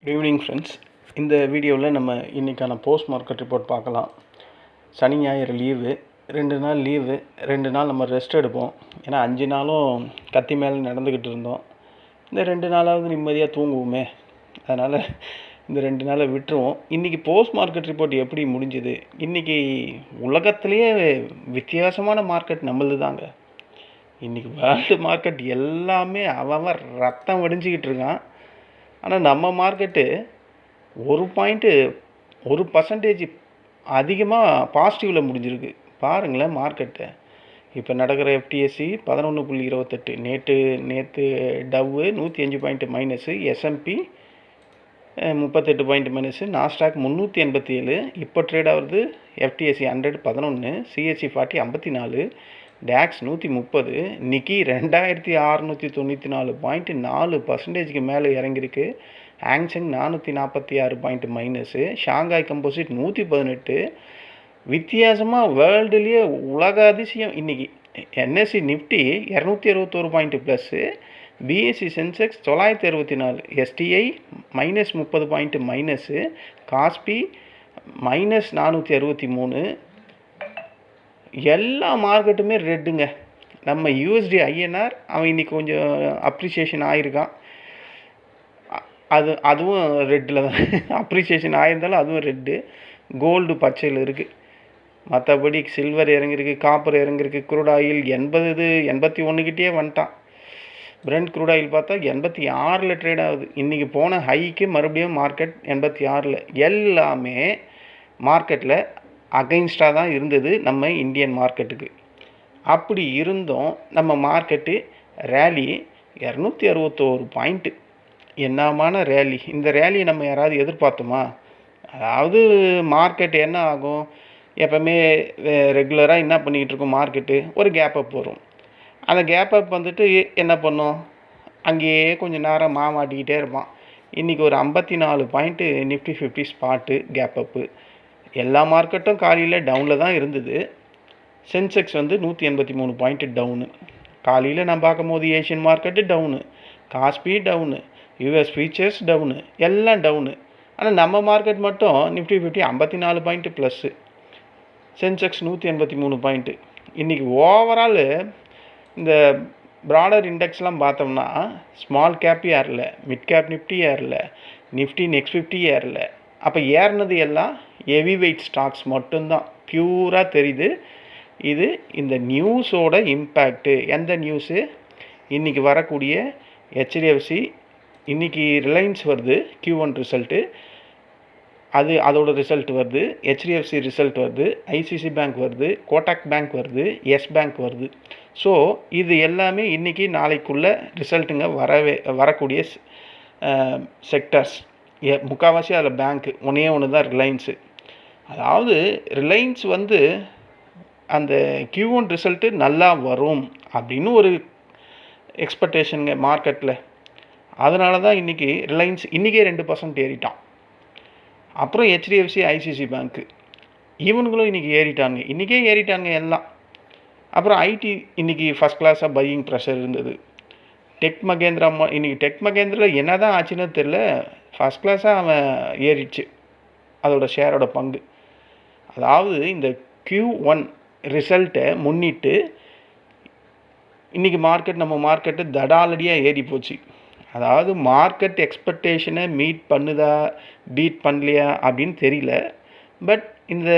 Good evening friends. இந்த வீடியோவில் நம்ம இன்றைக்கான போஸ்ட் மார்க்கெட் ரிப்போர்ட் பார்க்கலாம். சனி ஞாயிறு லீவு, 2 நாள் லீவு, 2 நாள் நம்ம ரெஸ்ட் எடுப்போம். ஏன்னா 5 நாளும் கத்தி மேலே நடந்துக்கிட்டு இருந்தோம். இந்த 2 நாளாவது நிம்மதியாக தூங்குவோமே, அதனால் இந்த 2 நாளை விட்டுருவோம். இன்றைக்கி போஸ்ட் மார்க்கெட் ரிப்போர்ட் எப்படி முடிஞ்சுது? இன்றைக்கி உலகத்துலேயே வித்தியாசமான மார்க்கெட் நம்மளது தாங்க. இன்றைக்கி வேர்ல்டு மார்க்கெட் எல்லாமே அவன் ரத்தம் வடிஞ்சிக்கிட்டு இருக்கான். ஆனால் நம்ம மார்க்கெட்டு 1% அதிகமாக பாசிட்டிவில் முடிஞ்சிருக்கு. பாருங்களேன் மார்க்கெட்டை. இப்போ நடக்கிற FTSE 11.28, நேற்று tau 105 point minus, S&P 38 point minus, Nasdaq 387, இப்போ ட்ரேட் ஆகுது FTSE 100 11, CSE 40 54, டேக்ஸ் 130, நிக்கி 2694.4% மேலே இறங்கியிருக்கு. Hang Seng 446 point minus, Shanghai composite 118. வித்தியாசமாக வேர்ல்டுலேயே உலக அதிசயம் இன்றைக்கி. NSE Nifty 261 point plus, BSE Sensex 964, STI -30 point minus, காஸ்பி -463. எல்லா மார்க்கெட்டுமே ரெட்டுங்க. நம்ம USD INR அவன் இன்றைக்கி கொஞ்சம் அப்ரிசியேஷன் ஆகிருக்கான். அதுவும் ரெட்டில் தான் அப்ரிசியேஷன் ஆகியிருந்தாலும் அதுவும் ரெட்டு. கோல்டு பச்சையில் இருக்குது. மற்றபடி சில்வர் இறங்கியிருக்கு, காப்பர் இறங்கியிருக்கு. க்ரூட் ஆயில் 81கிட்டே வந்துட்டான். பிரெண்ட் க்ரூட் ஆயில் பார்த்தா 86 ட்ரேட் ஆகுது. இன்றைக்கி போன ஹைக்கு மறுபடியும் மார்க்கெட் 86. எல்லாமே மார்க்கெட்டில் அகைன்ஸ்டாக தான் இருந்தது நம்ம இந்தியன் மார்க்கெட்டுக்கு. அப்படி இருந்தும் நம்ம மார்க்கெட்டு ரேலி 261 பாயிண்ட்டு. என்னமான ரேலி! இந்த ரேலியை நம்ம யாராவது எதிர்பார்த்தோமா? அதாவது மார்க்கெட் என்ன ஆகும், எப்போவுமே ரெகுலராக என்ன பண்ணிக்கிட்டு இருக்கோம், மார்க்கெட்டு ஒரு கேப் அப் வரும். அந்த கேப் அப் வந்துட்டு என்ன பண்ணும், அங்கேயே கொஞ்சம் நேரம் மாட்டிக்கிட்டே இருப்பான். இன்றைக்கி ஒரு 54 point Nifty 50 spot gap up. எல்லா மார்க்கெட்டும் காலையில் டவுனில் தான் இருந்தது. Sensex 183 point down. காலையில் நான் பார்க்கும்போது Asian market down, KOSPI down, US futures down, எல்லாம் டவுனு. ஆனால் நம்ம மார்க்கெட் மட்டும் Nifty 50 54 point plus, Sensex 183 point. இன்றைக்கி ஓவரால் இந்த ப்ராடர் இண்டெக்ஸ்லாம் பார்த்தோம்னா ஸ்மால் கேப் ஏறல, மிட் கேப் நிஃப்டி ஏறல, நிஃப்டி நெக்ஸ்ட் 50 ஏறல. அப்போ ஏறினது எல்லாம் ஹெவி வெயிட் ஸ்டாக்ஸ் மட்டும்தான் பியூராக தெரியுது. இது இந்த நியூஸோட இம்பேக்ட்டு. எந்த நியூஸு? இன்றைக்கி வரக்கூடிய HDFC, இன்றைக்கி ரிலையன்ஸ் வருது Q1 ரிசல்ட்டு, அதோட ரிசல்ட் வருது. HDFC ரிசல்ட் வருது, ICC பேங்க் வருது, கோட்டாக் பேங்க் வருது, எஸ் பேங்க் வருது. ஸோ இது எல்லாமே இன்றைக்கி நாளைக்குள்ள ரிசல்ட்டுங்க வரக்கூடிய செக்டர்ஸ். முக்கால்வாசி அதில் பேங்க்கு ஒன்று தான் ரிலையன்ஸு. அதாவது ரிலையன்ஸ் அந்த Q1 ரிசல்ட்டு நல்லா வரும் அப்படின்னு ஒரு எக்ஸ்பெக்டேஷனுங்க மார்க்கெட்டில். அதனால தான் இன்றைக்கி ரிலையன்ஸ் இன்றைக்கே 2% ஏறிட்டான். அப்புறம் HDFC, ICC பேங்க்கு இவனுங்களும் இன்றைக்கி ஏறிட்டாங்க எல்லாம். அப்புறம் ஐடி இன்றைக்கி ஃபஸ்ட் கிளாஸாக பையிங் ப்ரெஷர் இருந்தது. டெக் மகேந்திரா இன்றைக்கி டெக் மகேந்திராவில் என்ன தான் ஆச்சுன்னு தெரில, ஃபஸ்ட் கிளாஸாக அவன் ஏறிடுச்சு அதோட ஷேரோட பங்கு. அதாவது இந்த Q1 ரிசல்ட்டை முன்னிட்டு இன்றைக்கி நம்ம மார்க்கெட்டு தடாலடியாக ஏறி போச்சு. அதாவது மார்க்கெட் எக்ஸ்பெக்டேஷனை பீட் பண்ணலையா அப்படின்னு தெரியல. பட் இந்த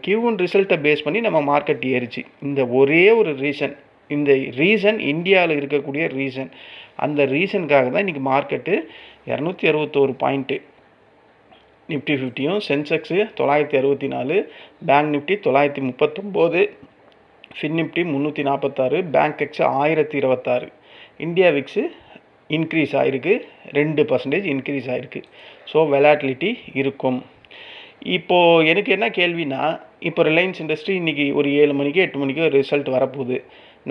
Q1 ரிசல்ட்டை பேஸ் பண்ணி நம்ம மார்க்கெட் ஏறிச்சு. இந்த ஒரே ஒரு ரீசன் இந்தியாவில் இருக்கக்கூடிய ரீசன். அந்த ரீசனுக்காக தான் இன்றைக்கி மார்க்கெட்டு 261 பாயிண்ட்டு நிஃப்டி 50யும், Sensex 964, bank Nifty 939, fin Nifty 346, Bankex 1026, India VIX increase ஆகிருக்கு, 2% இன்க்ரீஸ் ஆகிருக்கு. ஸோ வெலாட்டிலிட்டி இருக்கும். இப்போது எனக்கு என்ன கேள்வினா, இப்போ ரிலையன்ஸ் இண்டஸ்ட்ரி இன்றைக்கி ஒரு 7 மணிக்கு 8 மணிக்கு ரிசல்ட் வரப்போகுது.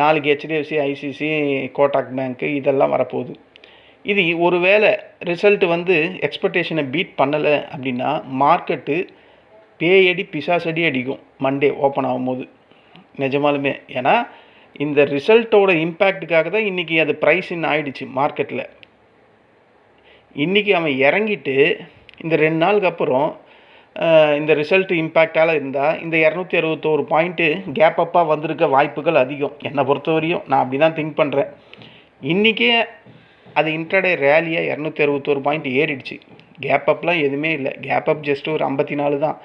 நாளைக்கு HDFC, ICC, கோட்டாக் பேங்க்கு இதெல்லாம் வரப்போகுது. இது ஒரு வேளை ரிசல்ட்டு எக்ஸ்பெக்டேஷனை பீட் பண்ணலை அப்படின்னா மார்க்கெட்டு பேயடி பிசாசடி அடிக்கும் மண்டே ஓப்பன் ஆகும்போது நிஜமாலுமே. ஏன்னா இந்த ரிசல்ட்டோட இம்பேக்ட்டுக்காக தான் இன்றைக்கி அது ப்ரைஸ் இன் ஆகிடுச்சு மார்க்கெட்டில். இன்றைக்கி அவன் இறங்கிட்டு இந்த 2 நாளுக்கு அப்புறம் இந்த ரிசல்ட் இம்பேக்டால் இருந்தால் இந்த 261 பாயிண்ட்டு கேப் அப்பாக வந்திருக்க வாய்ப்புகள் அதிகம். என்னை பொறுத்தவரையும் நான் அப்படி தான் திங்க் பண்ணுறேன். இன்றைக்கே அது இன்ட்ராடே ரேலியாக 261 பாயிண்ட் ஏறிடுச்சு. கேப் அப்லாம் எதுவுமே இல்லை. கேப் அப் ஜஸ்ட் ஒரு 54 தான்.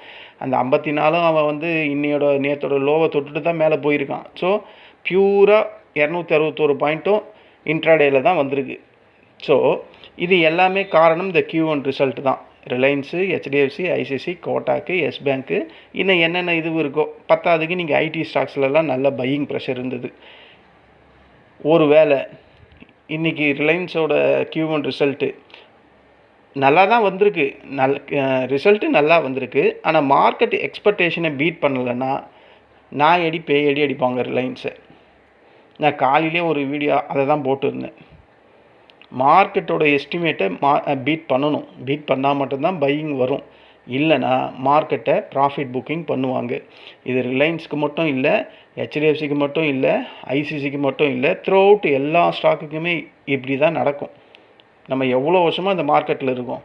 அந்த 54 அவன் வந்து நேற்றோட லோவை தொட்டுட்டு தான் மேலே போயிருக்கான். ஸோ பியூராக 261 பாயிண்ட்டும் இன்ட்ராடேயில் தான் வந்திருக்கு. ஸோ இது எல்லாமே காரணம் இந்த Q1 ரிசல்ட் தான். ரிலையன்ஸு, ஹெச்டிஎஃப்சி, ஐசிசி, கோட்டாக்கு, எஸ் பேங்க்கு, இன்னும் என்னென்ன இது இருக்கோ. பத்தாவதுக்கு நீங்கள் ஐடி ஸ்டாக்ஸ்லலாம் நல்ல பையிங் ப்ரெஷர் இருந்தது. ஒரு வேளை இன்றைக்கி ரிலையன்ஸோட Q1 ரிசல்ட்டு நல்லா தான் வந்திருக்கு. ரிசல்ட்டு நல்லா வந்திருக்கு. ஆனால் மார்க்கெட் எக்ஸ்பெக்டேஷனை பீட் பண்ணலைன்னா நான் பேய் அடிப்பாங்க ரிலையன்ஸை. நான் காலையிலே ஒரு வீடியோ அதை தான் போட்டுருந்தேன். மார்க்கெட்டோட எஸ்டிமேட்டை பீட் பண்ணணும். பீட் பண்ணால் மட்டும்தான் பையிங் வரும். இல்லைனா மார்க்கெட்டை ப்ராஃபிட் புக்கிங் பண்ணுவாங்க. இது ரிலையன்ஸுக்கு மட்டும் இல்லை, ஹெச்டிஎஃப்சிக்கு மட்டும் இல்லை, ஐசிசிக்கு மட்டும் இல்லை, த்ரூ அவுட் எல்லா ஸ்டாக்குக்குமே இப்படி தான் நடக்கும். நம்ம எவ்வளோ வருஷமாக இந்த மார்க்கெட்டில் இருக்கோம்.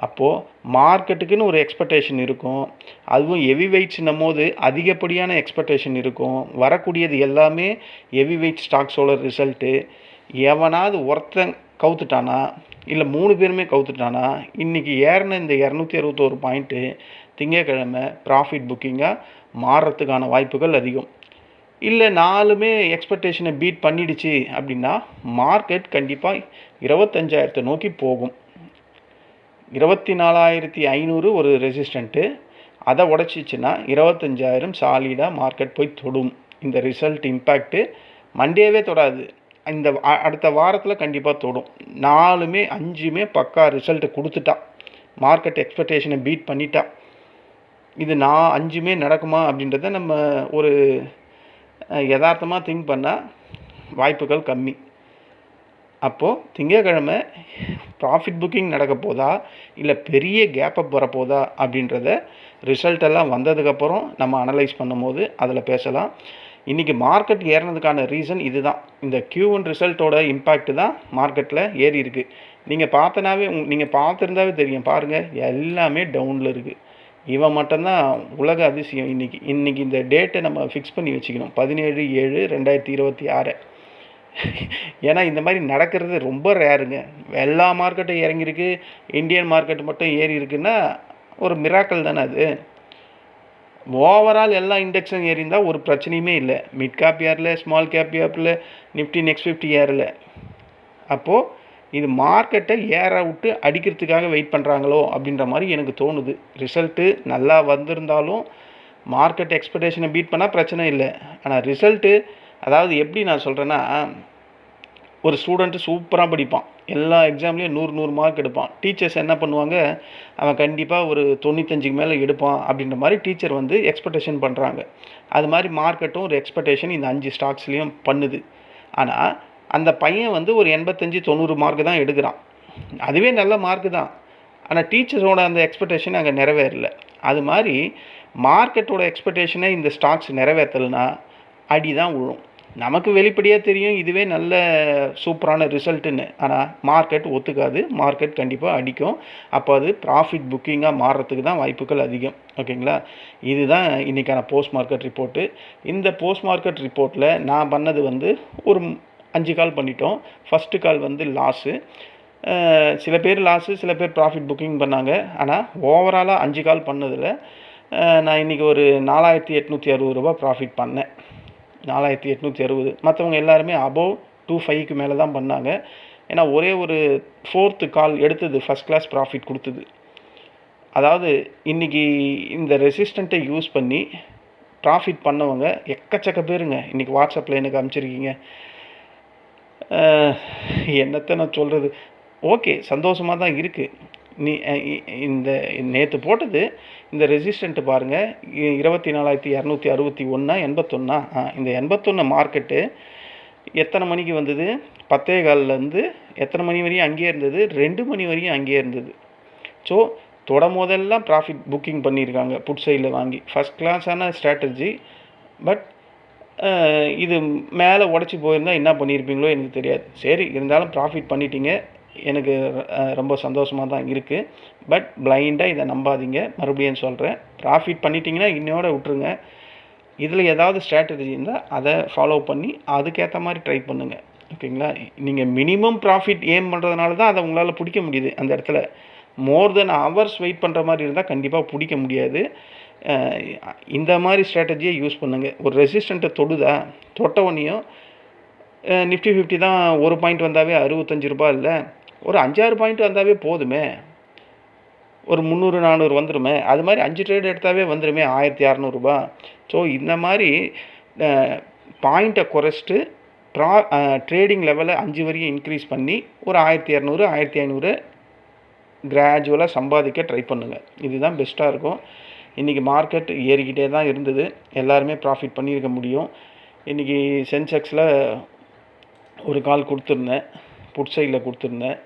அப்போது மார்க்கெட்டுக்குன்னு ஒரு எக்ஸ்பெக்டேஷன் இருக்கும். அதுவும் ஹெவி வெயிட்ஸ்னும் போது அதிகப்படியான எக்ஸ்பெக்டேஷன் இருக்கும். வரக்கூடியது எல்லாமே ஹெவி வெயிட் ஸ்டாக்ஸோட ரிசல்ட்டு. எவனாவது ஒருத்தன் கவுத்துட்டானா இல்லை 3 பேருமே கவுத்துட்டானா இன்றைக்கி ஏறின இந்த 261 பாயிண்ட்டு திங்கக்கிழமை ப்ராஃபிட் புக்கிங்காக மாறுறதுக்கான வாய்ப்புகள் அதிகம். இல்லை 4மே எக்ஸ்பெக்டேஷனை பீட் பண்ணிடுச்சு அப்படின்னா மார்க்கெட் கண்டிப்பாக 25,000 நோக்கி போகும். 24,500 ஒரு ரெசிஸ்டண்ட்டு. அதை உடச்சிச்சின்னா 25,000 சாலிடாக மார்க்கெட் போய் தொடும். இந்த ரிசல்ட் இம்பேக்ட்டு மண்டேவே தொடாது. இந்த அடுத்த வாரத்தில் கண்டிப்பாக தொடும். 4மே 5மே பக்கா ரிசல்ட்டு கொடுத்துட்டா, மார்க்கெட் எக்ஸ்பெக்டேஷனை பீட் பண்ணிட்டா. இது 5மே நடக்குமா அப்படின்றத நம்ம ஒரு யதார்த்தமாக திங்க் பண்ணால் வாய்ப்புகள் கம்மி. அப்போது திங்கக்கிழமை ப்ராஃபிட் புக்கிங் நடக்க போதா இல்லை பெரிய கேப் அப் வரப்போதா அப்படின்றத ரிசல்ட்டெல்லாம் வந்ததுக்கப்புறம் நம்ம அனலைஸ் பண்ணும்போது அதில் பேசலாம். இன்றைக்கி மார்க்கெட் ஏறினதுக்கான ரீசன் இது தான். இந்த Q1 ரிசல்ட்டோட இம்பேக்ட் தான் மார்க்கெட்டில் ஏறி இருக்குது. நீங்கள் பார்த்துருந்தாவே தெரியும். பாருங்கள், எல்லாமே டவுனில் இருக்குது. இவன் மட்டும்தான் உலக அதிசயம். இன்றைக்கி இந்த டேட்டை நம்ம ஃபிக்ஸ் பண்ணி வச்சுக்கணும், 17/7/2026. ஏன்னா இந்த மாதிரி நடக்கிறது ரொம்ப ரேருங்க. எல்லா மார்க்கெட்டும் இறங்கியிருக்கு, இந்தியன் மார்க்கெட் மட்டும் ஏறி இருக்குன்னா ஒரு மிராக்கல் தானே அது. ஓவரால் எல்லா இண்டெக்ஸும் ஏறிந்தால் ஒரு பிரச்சனையுமே இல்லை. மிட் கேப் ஏறல, ஸ்மால் கேப் ஏறல, நிஃப்டி நெக்ஸ்ட் 50 ஏறல. அப்போது இது மார்க்கெட்டை ஏற விட்டு அடிக்கிறதுக்காக வெயிட் பண்ணுறாங்களோ அப்படின்ற மாதிரி எனக்கு தோணுது. ரிசல்ட்டு நல்லா வந்திருந்தாலும் மார்க்கெட் எக்ஸ்பெக்டேஷனை பீட் பண்ணால் பிரச்சனை இல்லை. ஆனால் ரிசல்ட்டு, அதாவது எப்படி நான் சொல்கிறேன்னா, ஒரு ஸ்டூடெண்ட்டு சூப்பராக படிப்பான், எல்லா எக்ஸாம்லேயும் 100 மார்க் எடுப்பான். டீச்சர்ஸ் என்ன பண்ணுவாங்க, அவன் கண்டிப்பாக ஒரு 95க்கு மேலே எடுப்பான் அப்படின்ற மாதிரி டீச்சர் வந்து எக்ஸ்பெக்டேஷன் பண்ணுறாங்க. அது மாதிரி மார்க்கெட்டும் ஒரு எக்ஸ்பெக்டேஷன் இந்த 5 ஸ்டாக்ஸ்லேயும் பண்ணுது. ஆனால் அந்த பையன் வந்து ஒரு 85-90 மார்க் தான் எடுக்கிறான். அதுவே நல்ல மார்க்கு தான். ஆனால் டீச்சரோட அந்த எக்ஸ்பெக்டேஷன் அங்கே நிறைவேறல. அது மாதிரி மார்க்கெட்டோட எக்ஸ்பெக்டேஷனை இந்த ஸ்டாக்ஸ் நிறைவேற்றலைன்னா அடி தான் விழும். நமக்கு வெளிப்படையாக தெரியும் இதுவே நல்ல சூப்பரான ரிசல்ட்டுன்னு. ஆனால் மார்க்கெட் ஒத்துக்காது. மார்க்கெட் கண்டிப்பாக அடிக்கும். அப்போ அது ப்ராஃபிட் புக்கிங்காக மாறுறதுக்கு தான் வாய்ப்புகள் அதிகம். ஓகேங்களா? இதுதான் இன்றைக்கான போஸ்ட் மார்க்கெட் ரிப்போர்ட்டு. இந்த போஸ்ட் மார்க்கெட் ரிப்போர்ட்டில் நான் பண்ணது வந்து ஒரு 5 கால் பண்ணிட்டோம். ஃபஸ்ட்டு கால் வந்து லாஸு. சில பேர் லாஸு, சில பேர் ப்ராஃபிட் புக்கிங் பண்ணாங்க. ஆனால் ஓவராலாக 5 கால் பண்ணதில் நான் இன்றைக்கி ஒரு 4,860 ரூபா ப்ராஃபிட் பண்ணேன். 4,860. மற்றவங்க எல்லாருமே அபவ் 25க்கு மேலே தான் பண்ணாங்க. ஏன்னா ஒரே ஒரு 4th கால் எடுத்தது ஃபஸ்ட் கிளாஸ் ப்ராஃபிட் கொடுத்தது. அதாவது இன்றைக்கி இந்த ரெசிஸ்டண்ட்டை யூஸ் பண்ணி ப்ராஃபிட் பண்ணவங்க எக்கச்சக்க பேருங்க. இன்றைக்கி வாட்ஸ்அப்பில் எனக்கு அனுப்பிச்சிருக்கீங்க. என்னத்தை நான் சொல்கிறது. ஓகே, சந்தோஷமாக தான் இருக்குது. இந்த நேற்று போட்டது இந்த ரெசிஸ்டண்ட்டு பாருங்கள், 24,261 81. இந்த 81 மார்க்கெட்டு எத்தனை மணிக்கு வந்தது? 10:15 எத்தனை மணி வரையும் அங்கேயே இருந்தது? 2 மணி வரையும் அங்கேயே இருந்தது. ஸோ போதெல்லாம் ப்ராஃபிட் புக்கிங் பண்ணியிருக்காங்க புட் சைடில் வாங்கி. First கிளாஸான strategy. பட் இது மேலே உடச்சி போயிருந்தால் என்ன பண்ணியிருப்பீங்களோ எனக்கு தெரியாது. சரி, இருந்தாலும் ப்ராஃபிட் பண்ணிட்டீங்க. எனக்கு ரொம்ப சந்தோஷமாக தான் இருக்குது. பட் பிளைண்டாக இதை நம்பாதீங்க. மறுபடியும் சொல்கிறேன், ப்ராஃபிட் பண்ணிட்டீங்கன்னா இன்னையோட விட்டுருங்க. இதில் ஏதாவது ஸ்ட்ராட்டஜி இருந்தால் அதை ஃபாலோ பண்ணி அதுக்கேற்ற மாதிரி ட்ரை பண்ணுங்கள். ஓகேங்களா? நீங்கள் மினிமம் ப்ராஃபிட் ஏம் பண்ணுறதுனால தான் அதை உங்களால் பிடிக்க முடியுது. அந்த இடத்துல மோர் தென் ஹவர்ஸ் வெயிட் பண்ணுற மாதிரி இருந்தால் கண்டிப்பாக பிடிக்க முடியாது. இந்த மாதிரி ஸ்ட்ராட்டஜியை யூஸ் பண்ணுங்கள். ஒரு ரெசிஸ்டண்ட்டை தொட்டவனையும் நிஃப்டி 50 தான் ஒரு பாயிண்ட் வந்தாவே 65 ரூபா இல்லை, ஒரு 5-6 பாயிண்ட் வந்தாவே போதுமே, ஒரு 300-400 வந்துடுமே. அது மாதிரி 5 ட்ரேட் எடுத்தாவே வந்துடுமே 1600 ரூபா. ஸோ இந்த மாதிரி பாயிண்ட்டை குறைச்சிட்டு ட்ரேடிங் லெவலை 5 வரையும் இன்க்ரீஸ் பண்ணி ஒரு 1200 1500 கிராஜுவலாக சம்பாதிக்க ட்ரை பண்ணுங்கள். இதுதான் பெஸ்ட்டாக இருக்கும். இன்றைக்கி மார்க்கெட் ஏறிக்கிட்டே தான் இருந்தது. எல்லாருமே ப்ராஃபிட் பண்ணியிருக்க முடியும். இன்றைக்கி சென்செக்ஸில் ஒரு கால் கொடுத்துருந்தேன், புட் சைடில் கொடுத்துருந்தேன்.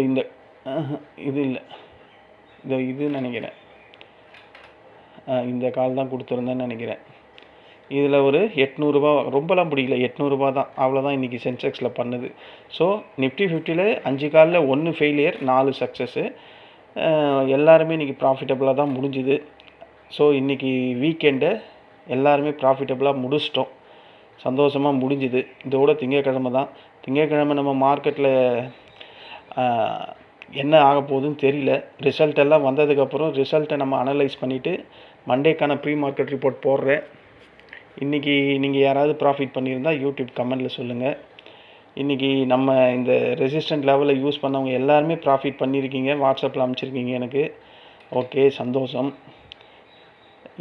இந்த இது இல்லை, இது நினைக்கிறேன், இந்த கால் தான் கொடுத்துருந்தேன்னு நினைக்கிறேன். இதில் ஒரு 800 ரூபா, ரொம்பலாம் பிடிக்கல, 800 ரூபா தான், அவ்வளோதான் இன்றைக்கி சென்செக்ஸில் பண்ணுது. ஸோ நிஃப்டி 50ல் 5 காலில் 1 ஃபெயிலியர் 4 சக்ஸஸ்ஸு. எல்லாருமே இன்றைக்கி ப்ராஃபிட்டபுளாக தான் முடிஞ்சுது. ஸோ இன்றைக்கி வீக்கெண்டை எல்லாருமே ப்ராஃபிட்டபுளாக முடிச்சிட்டோம், சந்தோஷமாக முடிஞ்சுது. இதோட திங்கக்கிழமை தான். திங்கக்கிழமை நம்ம மார்க்கெட்டில் என்ன ஆக போகுதுன்னு தெரியல. ரிசல்ட் எல்லாம் வந்ததுக்கப்புறம் ரிசல்ட்டை நம்ம அனலைஸ் பண்ணிவிட்டு மண்டேக்கான ப்ரீ மார்க்கெட் ரிப்போர்ட் போடுறேன். இன்றைக்கி நீங்கள் யாராவது ப்ராஃபிட் பண்ணியிருந்தால் யூடியூப் கமெண்டில் சொல்லுங்கள். இன்றைக்கி நம்ம இந்த ரெசிஸ்டன்ட் லெவலில் யூஸ் பண்ணவங்க எல்லாருமே ப்ராஃபிட் பண்ணியிருக்கீங்க, வாட்ஸ்அப்பில் அனுப்பிச்சிருக்கீங்க எனக்கு. ஓகே, சந்தோஷம்.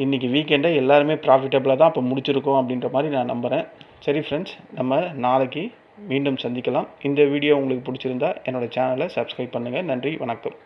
இன்றைக்கி வீக்கெண்டை எல்லாருமே ப்ராஃபிட்டபுளாக தான் அப்போ முடிச்சிருக்கோம் அப்படின்ற மாதிரி நான் நம்புகிறேன். சரி ஃப்ரெண்ட்ஸ், நம்ம நாளைக்கு மீண்டும் சந்திக்கலாம். இந்த வீடியோ உங்களுக்கு பிடிச்சிருந்தா என்னோடய சேனலை சப்ஸ்கிரைப் பண்ணுங்கள். நன்றி, வணக்கம்.